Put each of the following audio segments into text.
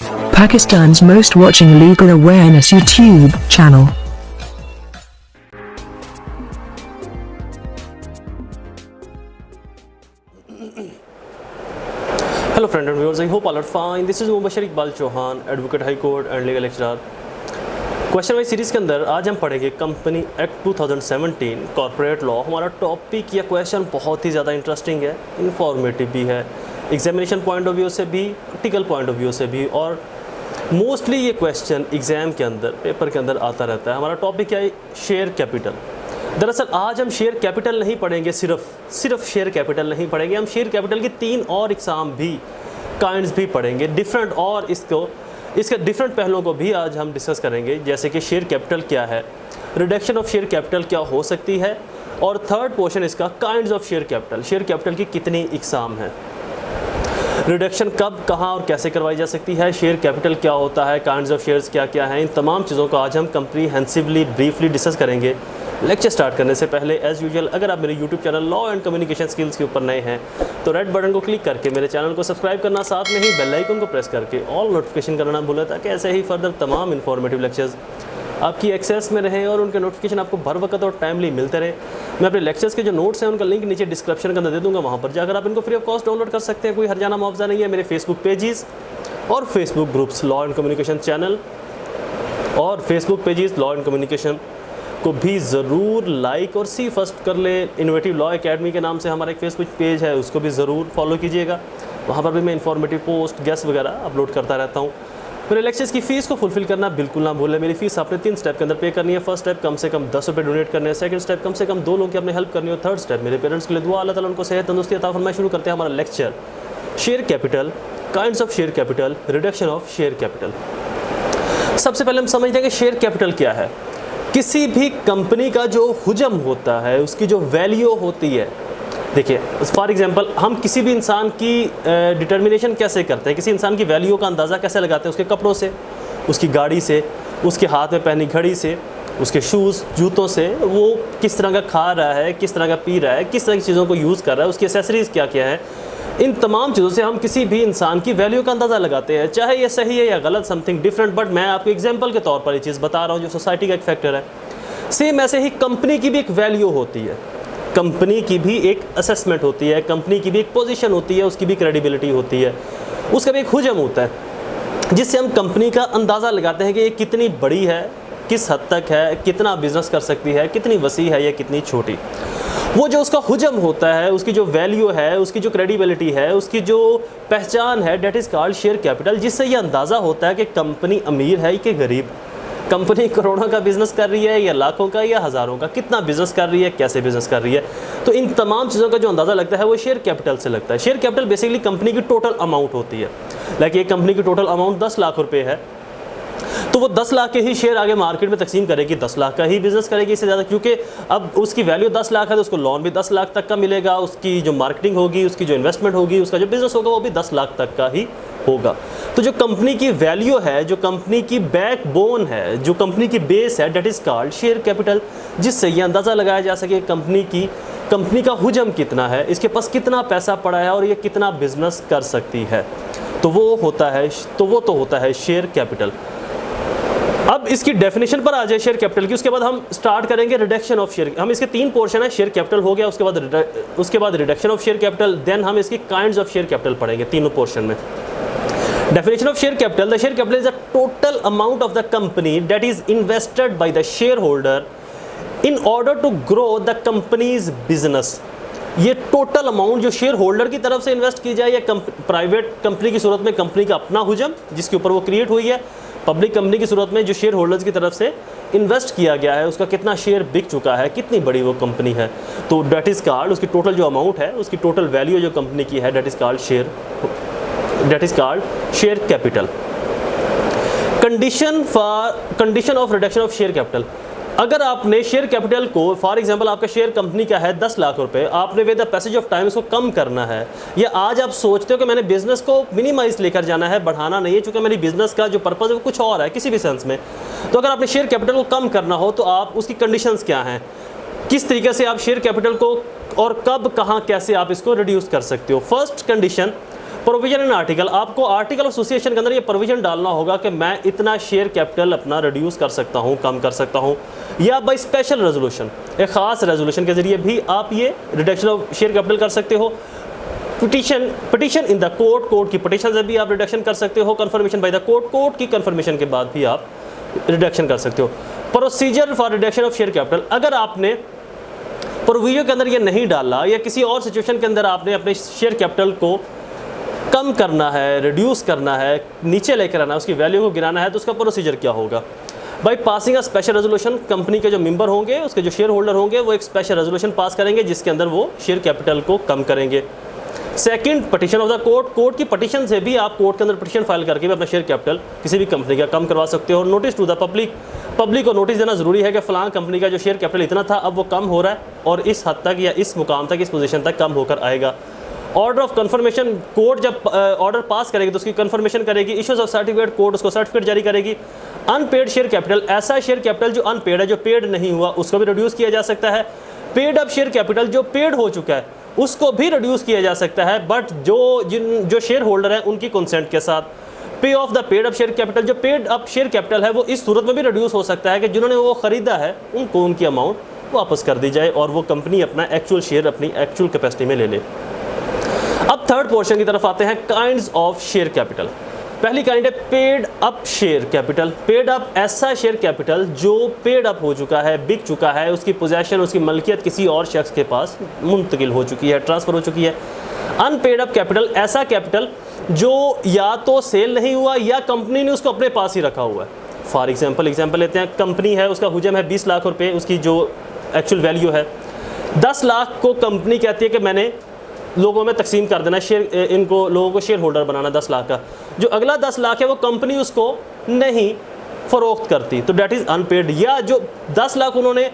Pakistan's most watching legal awareness YouTube channel. Hello friends and viewers, I hope all are fine. This is Mubashir Iqbal Chohan, Advocate High Court and Legal Lecturer. Question wise series के अंदर आज हम पढ़ेंगे company act 2017 corporate law. हमारा topic या question बहुत ही ज़्यादा interesting है, इंफॉर्मेटिव भी है, एग्जामिनेशन पॉइंट ऑफ व्यू से भी, प्रैक्टिकल पॉइंट ऑफ व्यू से भी, और मोस्टली ये क्वेश्चन एग्ज़ाम के अंदर, पेपर के अंदर आता रहता है। हमारा टॉपिक क्या है? Share capital. दरअसल आज हम शेयर कैपिटल नहीं पढ़ेंगे, सिर्फ शेयर कैपिटल नहीं पढ़ेंगे, हम शेयर कैपिटल की 3 और इकसाम भी, काइंड्स भी पढ़ेंगे डिफरेंट, और इसके डिफरेंट पहलुओं को भी आज हम डिस्कस करेंगे, जैसे कि शेयर कैपिटल क्या है, रिडक्शन ऑफ शेयर कैपिटल क्या हो सकती है, और थर्ड पोर्शन इसका काइंड्स ऑफ शेयर कैपिटल की कितनी इकसाम है, रिडक्शन कब, कहाँ और कैसे करवाई जा सकती है, शेयर कैपिटल क्या होता है, काइंड्स ऑफ शेयर्स क्या क्या हैं, इन तमाम चीज़ों को आज हम कंप्रीहेंसिवली ब्रीफली डिस्कस करेंगे। लेक्चर स्टार्ट करने से पहले एज़ यूजुअल अगर आप मेरे YouTube channel law and communication skills के ऊपर नए हैं तो रेड बटन को क्लिक करके मेरे चैनल को सब्सक्राइब करना, साथ में ही बेल आइकन को प्रेस करके ऑल नोटिफिकेशन करना ना भूलें, ताकि ऐसे ही फर्दर तमाम इन्फॉर्मेटिव लेक्चर्स आपकी एक्सेस में रहें और उनके नोटिफिकेशन आपको भर वक्त और टाइमली मिलते रहे। मैं अपने लेक्चर्स के जो नोट्स हैं उनका लिंक नीचे डिस्क्रिप्शन के अंदर दे दूँगा, वहाँ पर जाकर आप इनको फ्री ऑफ कॉस्ट डाउनलोड कर सकते हैं, कोई हर्जाना मुआवजा नहीं है। मेरे फेसबुक पेजेस और Facebook groups law and communication channel और Facebook pages law and communication को भी ज़रूर लाइक और सी फर्स्ट कर ले। इनोवेटिव लॉ एकेडमी के नाम से हमारा एक फेसबुक पेज है, उसको भी ज़रूर फॉलो कीजिएगा, वहाँ पर भी मैं इन्फॉर्मेटिव पोस्ट गेस्ट वगैरह अपलोड करता रहता हूँ। मेरे लेक्चर्स की फ़ीस को फुलफिल करना बिल्कुल ना भूलें। मेरी फ़ीस आपने 3 स्टेप के अंदर पे करनी है। फर्स्ट स्टेप कम से कम 10 रुपये डोनेट करने हैं, सेकंड स्टेप कम से कम 2 लोगों की अपने हेल्प करनी हो, थर्ड स्टेप मेरे पेरेंट्स के लिए दुआ, अल्लाह ताला उनको सेहत तंदुरुस्ती अता फरमाए। शुरू करते हैं हमारा lecture, share capital, kinds of share capital, reduction of share capital. सबसे पहले हम समझते हैं कि शेयर कैपिटल क्या है। किसी भी कंपनी का जो हुजम होता है, उसकी जो वैल्यू होती है, देखिए फॉर एग्जांपल हम किसी भी इंसान की डिटर्मिनेशन कैसे करते हैं, किसी इंसान की वैल्यू का अंदाज़ा कैसे लगाते हैं? उसके कपड़ों से, उसकी गाड़ी से, उसके हाथ में पहनी घड़ी से, उसके शूज़ जूतों से, वो किस तरह का खा रहा है, किस तरह का पी रहा है, किस तरह की चीज़ों को यूज़ कर रहा है, उसकी एसेसरीज़ क्या क्या है, इन तमाम चीज़ों से हम किसी भी इंसान की वैल्यू का अंदाज़ा लगाते हैं। चाहे ये सही है या गलत, समथिंग डिफरेंट, बट मैं आपको एग्जांपल के तौर पर ये चीज़ बता रहा हूँ जो सोसाइटी का एक फैक्टर है। सेम ऐसे ही कंपनी की भी एक वैल्यू होती है, कंपनी की भी एक असेसमेंट होती है, कंपनी की भी एक पोजीशन होती है, उसकी भी क्रेडिबिलिटी होती है, उसका भी एक हुजम होता है, जिससे हम कंपनी का अंदाज़ा लगाते हैं कि ये कितनी बड़ी है, किस हद तक है, कितना बिजनेस कर सकती है, कितनी वसी है या कितनी छोटी। वो जो उसका हुजम होता है, उसकी जो वैल्यू है, उसकी जो क्रेडिबिलिटी है, उसकी जो पहचान है, date is called share capital, जिससे ये अंदाज़ा होता है कि कंपनी अमीर है कि गरीब, कंपनी करोड़ों का बिज़नेस कर रही है या लाखों का या हज़ारों का, कितना बिज़नेस कर रही है, कैसे बिज़नेस कर रही है। तो इन तमाम चीज़ों का जो अंदाज़ा लगता है वो शेयर कैपिटल से लगता है। शेयर कैपिटल बेसिकली कंपनी की टोटल अमाउंट होती है। लाइक एक कंपनी की टोटल अमाउंट 10 लाख रुपये है, तो वो 10 लाख के ही शेयर आगे मार्केट में तकसीम करेगी, 10 लाख का ही बिज़नेस करेगी, इससे ज़्यादा, क्योंकि अब उसकी वैल्यू 10 लाख है तो उसको लोन भी 10 लाख तक का मिलेगा, उसकी जो मार्केटिंग होगी, उसकी जो इन्वेस्टमेंट होगी, उसका जो बिज़नेस होगा वो भी 10 लाख तक का ही होगा। तो जो कंपनी की वैल्यू है, जो कंपनी की बैकबोन है, जो कंपनी की बेस है, date is called share capital, जिससे ये अंदाज़ा लगाया जा सके कंपनी का हुजम कितना है, इसके पास कितना पैसा पड़ा है और ये कितना बिजनेस कर सकती है। तो वो होता है शेयर कैपिटल। अब इसकी डेफिनेशन पर आ जाए शेयर कैपिटल की, उसके बाद हम स्टार्ट करेंगे रिडक्शन ऑफ शेयर। हम इसके 3 पोर्शन है, शेयर कैपिटल हो गया, उसके बाद reduction of share capital, then हम इसकी काइंड्स ऑफ शेयर कैपिटल पढ़ेंगे तीनों पोर्शन में। Definition of share capital: the share capital is the total amount of the company that is invested by the shareholder in order to grow the company's business। ये total amount जो share holder की तरफ से invest की जाए, या private company की सूरत में कंपनी का अपना हुजम जिसके ऊपर वो क्रिएट हुई है, पब्लिक कंपनी की सूरत में जो शेयर होल्डर्स की तरफ से इन्वेस्ट किया गया है, उसका कितना शेयर बिक चुका है, कितनी बड़ी वो कंपनी है, तो डेट इज़ कॉल्ड, उसकी टोटल जो अमाउंट है, उसकी टोटल वैल्यू जो कंपनी की है, date is called share capital. Condition of reduction of share capital: अगर आपने शेयर कैपिटल को, फॉर एग्जांपल आपका शेयर कंपनी का है 10 लाख रुपए, आपने with the passage of time इसको कम करना है, या आज आप सोचते हो कि मैंने बिजनेस को मिनिमाइज लेकर जाना है, बढ़ाना नहीं है, चूंकि मेरी बिजनेस का जो पर्पज़ है वो कुछ और है किसी भी सेंस में, तो अगर आपने शेयर कैपिटल को कम करना हो तो आप उसकी कंडीशंस क्या हैं, किस तरीके से आप शेयर कैपिटल को और कब, कहाँ, कैसे आप इसको रिड्यूस कर सकते हो। First condition, provision in article, आपको आर्टिकल ऑफ एसोसिएशन के अंदर ये प्रोविजन डालना होगा कि मैं इतना शेयर कैपिटल अपना रिड्यूस कर सकता हूँ, कम कर सकता हूँ, या बाई स्पेशल रेजोल्यूशन, एक ख़ास रेजोल्यूशन के ज़रिए भी आप ये रिडक्शन ऑफ शेयर कैपिटल कर सकते हो। पिटिशन इन द कोर्ट की पिटिशन से भी आप रिडक्शन कर सकते हो। कन्फर्मेशन बाय द कोर्ट की कन्फर्मेशन के बाद भी आप रिडक्शन कर सकते हो। Procedure for reduction of share capital, अगर आपने प्रोविजन के अंदर ये नहीं डाला या किसी और सिचुएशन के अंदर आपने अपने शेयर कैपिटल को कम करना है, रिड्यूस करना है, नीचे लेकर आना है, उसकी वैल्यू को गिराना है, तो उसका प्रोसीजर क्या होगा? By passing a special resolution, company के जो मेंबर होंगे, उसके जो शेयर होल्डर होंगे, वो एक स्पेशल रेजोल्यूशन पास करेंगे जिसके अंदर वो शेयर कैपिटल को कम करेंगे। Second, petition of the court की पटिशन से भी आप कोर्ट के अंदर पटिशन फाइल करके भी अपना शेयर कैपिटल किसी भी कंपनी का कम करवा सकते हो। नोटिस टू द पब्लिक को नोटिस देना जरूरी है कि फलां कंपनी का जो शेयर कैपिटल इतना था अब वो कम हो रहा है और इस हद तक या इस मुकाम तक, इस पोजीशन तक कम होकर आएगा। ऑर्डर ऑफ कन्फर्मेशन, कोर्ट जब ऑर्डर पास करेगी तो उसकी कन्फर्मेशन करेगी। इश्यूज ऑफ सर्टिफिकेट, कोर्ट उसको सर्टिफिकेट जारी करेगी। अनपेड शेयर कैपिटल, ऐसा शेयर कैपिटल जो अनपेड है, जो पेड नहीं हुआ, उसको भी रिड्यूस किया जा सकता है। पेड अप शेयर कैपिटल, जो पेड हो चुका है उसको भी रिड्यूस किया जा सकता है, बट जो शेयर होल्डर हैं उनकी कंसेंट के साथ। पे of the paid up share capital, जो पेड अप शेयर कैपिटल है वो इस सूरत में भी रिड्यूस हो सकता है कि जिन्होंने वो ख़रीदा है उनको उनकी अमाउंट वापस कर दी जाए और वो कंपनी अपना एक्चुअल शेयर अपनी एक्चुअल कैपेसिटी में ले ले। अब थर्ड पोर्शन की तरफ आते हैं, काइंड्स ऑफ शेयर कैपिटल। पहली काइंड है paid up share capital. Paid up, ऐसा शेयर कैपिटल जो पेड अप हो चुका है, बिक चुका है, उसकी पोजेशन, उसकी मलकियत किसी और शख्स के पास मुंतकिल हो चुकी है, ट्रांसफ़र हो चुकी है। अनपेड अप कैपिटल, ऐसा कैपिटल जो या तो सेल नहीं हुआ या कंपनी ने उसको अपने पास ही रखा हुआ है। फॉर एग्जाम्पल लेते हैं, कंपनी है, उसका हुजम है 20 लाख रुपये, उसकी जो एक्चुअल वैल्यू है 10 लाख को कंपनी कहती है कि मैंने लोगों में तकसीम कर देना, शेयर इनको लोगों को शेयर होल्डर बनाना 10 लाख का। जो अगला 10 लाख है वो कंपनी उसको नहीं फ़रोख्त करती, तो डैट इज़ अनपेड। या जो 10 लाख उन्होंने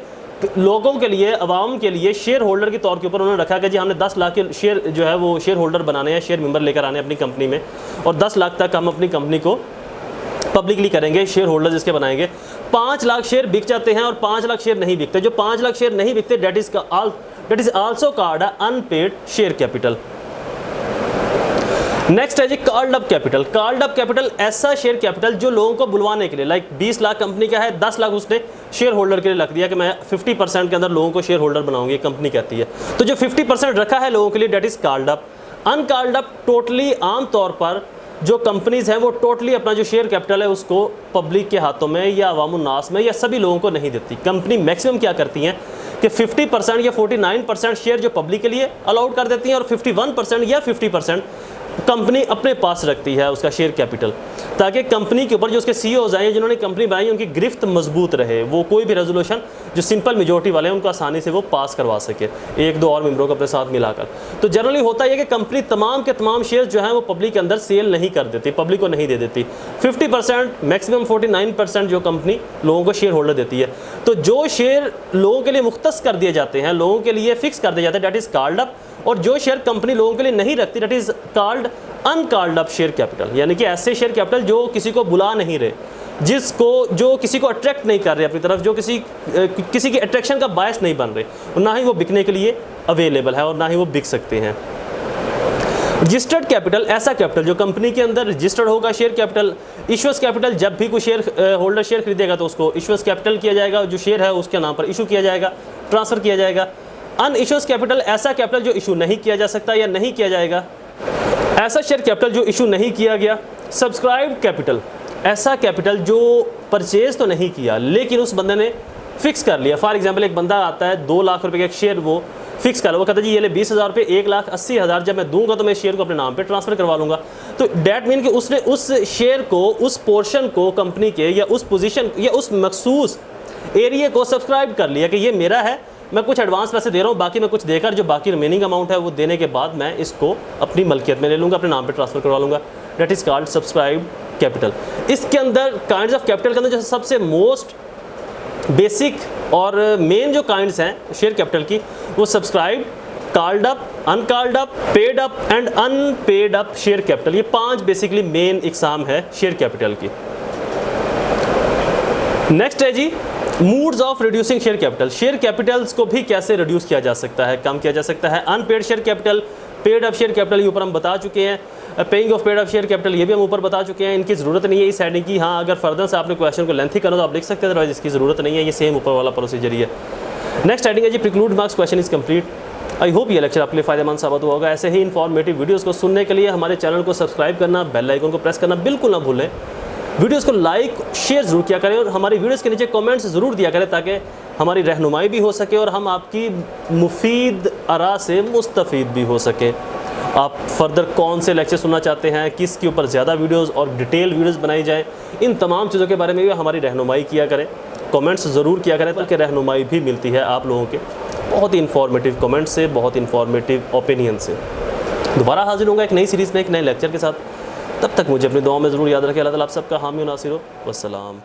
लोगों के लिए, अवाम के लिए शेयर होल्डर के तौर के ऊपर उन्होंने रखा कि जी हमने 10 लाख के शेयर जो है वो शेयर होल्डर बनाने हैं, शेयर मेंबर लेकर आने अपनी कंपनी में, और 10 लाख तक हम अपनी कंपनी को पब्लिकली करेंगे, शेयर होल्डर जिसके बनाएंगे। 5 लाख शेयर बिक जाते हैं और 5 लाख शेयर नहीं बिकते। जो 5 लाख शेयर नहीं बिकते, that is also called unpaid share capital. Next है जी called up capital. Called up capital, ऐसा शेयर कैपिटल जो लोगों को बुलवाने के लिए, लाइक 20 लाख कंपनी का है, 10 लाख उसने शेयर होल्डर के लिए रख दिया कि मैं 50% के अंदर लोगों को शेयर होल्डर बनाऊंगी, कंपनी कहती है। तो जो 50% रखा है लोगों के लिए, that is called up. Uncalled up, totally आम तौर पर जो कंपनीज हैं वो टोटली अपना जो शेयर कैपिटल है उसको पब्लिक के हाथों में या अवामुन्नास में या सभी लोगों को नहीं देती। कंपनी मैक्सिमम क्या करती हैं कि 50% या 49% शेयर जो पब्लिक के लिए अलाउड कर देती हैं और 51% या 50% कंपनी अपने पास रखती है उसका शेयर कैपिटल, ताकि कंपनी के ऊपर जो उसके सीईओज आए जिन्होंने कंपनी बनाई उनकी गिरफ्त मजबूत रहे, वो कोई भी रेजोल्यूशन जो सिंपल मेजोरिटी वाले हैं उनको आसानी से वो पास करवा सके, 1-2 और मेंबरों को अपने साथ मिलाकर। तो जनरली होता है कि कंपनी तमाम के तमाम शेयर जो हैं वो पब्लिक के अंदर सेल नहीं कर देती, पब्लिक को नहीं दे देती। 50%, मैक्सिमम 49% जो कंपनी लोगों को शेयर होल्डर देती है। तो जो शेयर लोगों के लिए मुख्तस कर दिए जाते हैं, लोगों के लिए फिक्स कर दिए जाते हैं, डेट इज़ कॉल्ड अप। और जो शेयर कंपनी लोगों के लिए नहीं रखती, date is called uncalled up share capital. यानी कि ऐसे शेयर कैपिटल जो किसी को बुला नहीं रहे, जो किसी को अट्रैक्ट नहीं कर रहे अपनी तरफ, जो किसी की अट्रैक्शन का बायस नहीं बन रहे, और ना ही वो बिकने के लिए अवेलेबल है और ना ही वो बिक सकते हैं। रजिस्टर्ड कैपिटल, ऐसा कैपिटल जो कंपनी के अंदर रजिस्टर्ड होगा शेयर कैपिटल। इशुअस कैपिटल, जब भी कोई शेयर होल्डर शेयर खरीदेगा तो उसको इशुअस कैपिटल किया जाएगा, जो शेयर है उसके नाम पर इशू किया जाएगा, ट्रांसफ़र किया जाएगा। अनइशुअस कैपिटल, ऐसा कैपिटल जो इशू नहीं किया जा सकता या नहीं किया जाएगा, ऐसा शेयर कैपिटल जो इशू नहीं किया गया। सब्सक्राइब्ड कैपिटल, ऐसा कैपिटल जो परचेज तो नहीं किया लेकिन उस बंदे ने फिक्स कर लिया। फॉर एग्जांपल एक बंदा आता है 2 लाख रुपए का एक शेयर वो फिक्स कर, वो कहता है जी ये ले 20,000 रुपये, 1,80,000 जब मैं दूंगा तो मैं शेयर को अपने नाम पे ट्रांसफ़र करवा लूँगा। तो डैट मीन कि उसने उस शेयर को, उस पोर्शन को कंपनी के या उस पोजीशन या उस मखसूस एरिया को सब्सक्राइब कर लिया कि ये मेरा है, मैं कुछ एडवांस पैसे दे रहा हूँ, बाकी मैं कुछ देकर जो बाकी रिमेनिंग अमाउंट है वो देने के बाद मैं इसको अपनी मलकियत में ले लूँगा, अपने नाम पे ट्रांसफ़र करवा लूँगा। That is called subscribe capital. इसके अंदर काइंड्स ऑफ कैपिटल के अंदर जो सबसे मोस्ट बेसिक और मेन जो काइंड्स हैं शेयर कैपिटल की, वो subscribe, called up, uncalled up, paid up and unpaid up share capital. ये 5 बेसिकली मेन इकसाम है शेयर कैपिटल की। नेक्स्ट है जी modes of reducing share capital. Share capitals को भी कैसे रिड्यूस किया जा सकता है, कम किया जा सकता है। Unpaid share capital, paid off share capital ये ऊपर हम बता चुके हैं, paying off paid off share capital ये भी हम ऊपर बता चुके हैं। इनकी ज़रूरत नहीं है इस हेडिंग की। हाँ, अगर फर्दर से आपने क्वेश्चन को लेंथी करना तो आप लिख सकते हैं, अदरवाइज इसकी ज़रूरत नहीं है, ये सेम ऊपर वाला प्रोसीजर ही है। नेक्स्ट हेडिंग है जी preclude marks question is complete. I hope ये लेक्चर आपके लिए फ़ायदेमंद साबित हुआ होगा। ऐसे ही इन्फॉर्मेटिव वीडियोस को सुनने के लिए हमारे चैनल को सब्सक्राइब करना, बेल आइकन को प्रेस करना बिल्कुल ना भूलें। वीडियोस को लाइक शेयर ज़रूर किया करें और हमारी वीडियोस के नीचे कमेंट्स ज़रूर दिया करें ताकि हमारी रहनुमाई भी हो सके और हम आपकी मुफीद आरा से मुस्तफ़ीद भी हो सकें। आप फर्दर कौन से लेक्चर सुनना चाहते हैं, किस के ऊपर ज़्यादा वीडियोस और डिटेल वीडियोस बनाई जाए, इन तमाम चीज़ों के बारे में भी हमारी रहनुमाई किया करें, कमेंट्स ज़रूर किया करें ताकि रहनुमाई भी मिलती है आप लोगों के बहुत ही इन्फॉर्मेटिव कमेंट से, बहुत इन्फॉर्मेटिव ओपिनियन से। दोबारा हाजिर होंगे एक नई सीरीज़ में एक नए लेक्चर के साथ। तब तक मुझे अपनी दुआओं में ज़रूर याद रखें। अल्लाह ताला आप सबका हामी और नासिर हो। वस्सलाम।